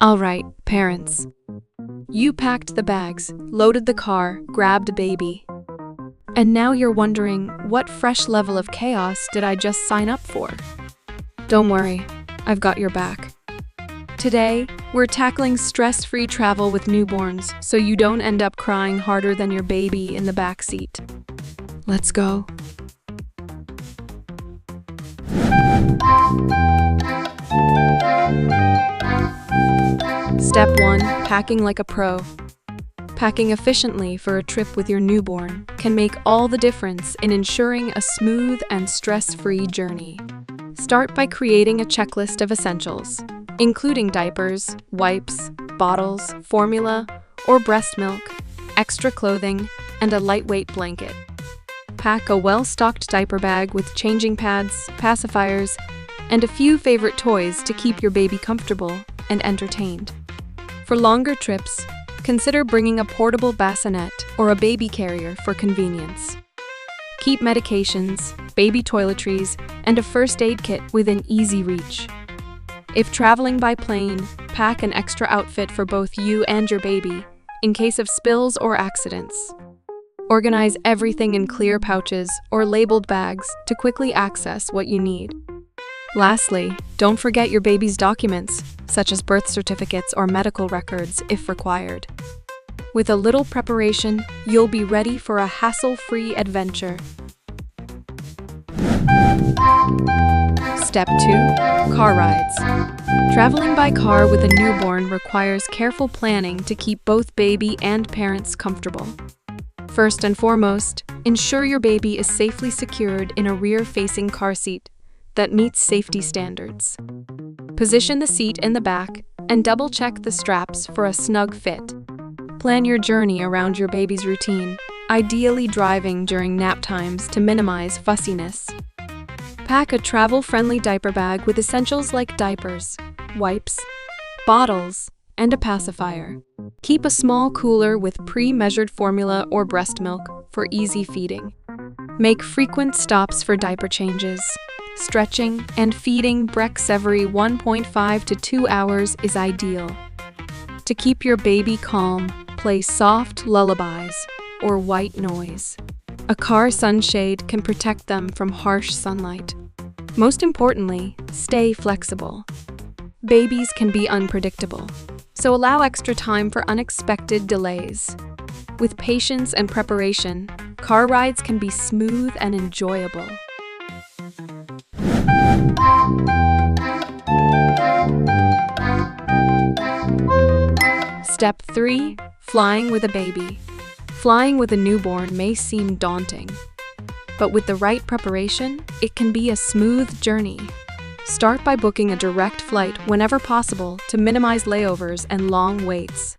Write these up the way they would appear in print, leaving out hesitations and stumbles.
All right, parents. You packed the bags, loaded the car, grabbed baby. And now you're wondering, what fresh level of chaos did I just sign up for? Don't worry, I've got your back. Today, we're tackling stress-free travel with newborns so you don't end up crying harder than your baby in the back seat. Let's go. Step 1. Packing like a pro. Packing efficiently for a trip with your newborn can make all the difference in ensuring a smooth and stress-free journey. Start by creating a checklist of essentials, including diapers, wipes, bottles, formula, or breast milk, extra clothing, and a lightweight blanket. Pack a well-stocked diaper bag with changing pads, pacifiers, and a few favorite toys to keep your baby comfortable and entertained. For longer trips, consider bringing a portable bassinet or a baby carrier for convenience. Keep medications, baby toiletries, and a first aid kit within easy reach. If traveling by plane, pack an extra outfit for both you and your baby in case of spills or accidents. Organize everything in clear pouches or labeled bags to quickly access what you need. Lastly, don't forget your baby's documents, such as birth certificates or medical records if required. With a little preparation, you'll be ready for a hassle-free adventure. Step 2. Car rides. Traveling by car with a newborn requires careful planning to keep both baby and parents comfortable. First and foremost, ensure your baby is safely secured in a rear-facing car seat that meets safety standards. Position the seat in the back and double-check the straps for a snug fit. Plan your journey around your baby's routine, ideally driving during nap times to minimize fussiness. Pack a travel-friendly diaper bag with essentials like diapers, wipes, bottles, and a pacifier. Keep a small cooler with pre-measured formula or breast milk for easy feeding. Make frequent stops for diaper changes. Stretching and feeding breaks every 1.5 to 2 hours is ideal. To keep your baby calm, play soft lullabies or white noise. A car sunshade can protect them from harsh sunlight. Most importantly, stay flexible. Babies can be unpredictable, so allow extra time for unexpected delays. With patience and preparation, car rides can be smooth and enjoyable. Step 3. Flying with a baby. Flying with a newborn may seem daunting, but with the right preparation, it can be a smooth journey. Start by booking a direct flight whenever possible to minimize layovers and long waits.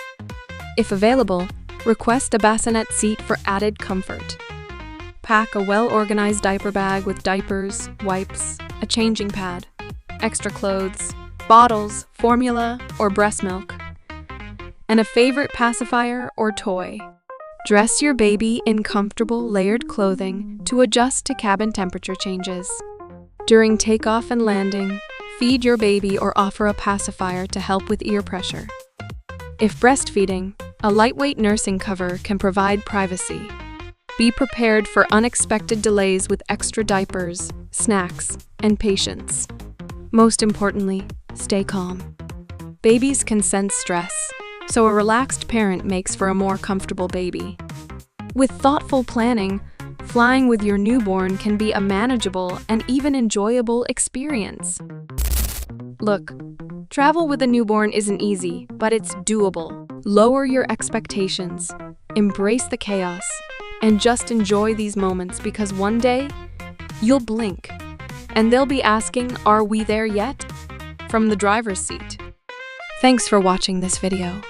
If available, request a bassinet seat for added comfort. Pack a well-organized diaper bag with diapers, wipes, a changing pad, extra clothes, bottles, formula, or breast milk, and a favorite pacifier or toy. Dress your baby in comfortable, layered clothing to adjust to cabin temperature changes. During takeoff and landing, feed your baby or offer a pacifier to help with ear pressure. If breastfeeding, a lightweight nursing cover can provide privacy. Be prepared for unexpected delays with extra diapers, snacks, and patience. Most importantly, stay calm. Babies can sense stress, so a relaxed parent makes for a more comfortable baby. With thoughtful planning, flying with your newborn can be a manageable and even enjoyable experience. Look, travel with a newborn isn't easy, but it's doable. Lower your expectations, embrace the chaos, and just enjoy these moments because one day, you'll blink, and they'll be asking, "Are we there yet?" from the driver's seat. Thanks for watching this video.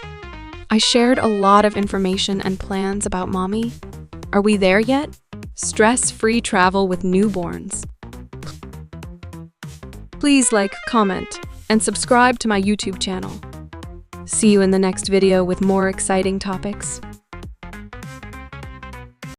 I shared a lot of information and plans about mommy. Are we there yet? Stress-free travel with newborns. Please like, comment, and subscribe to my YouTube channel. See you in the next video with more exciting topics.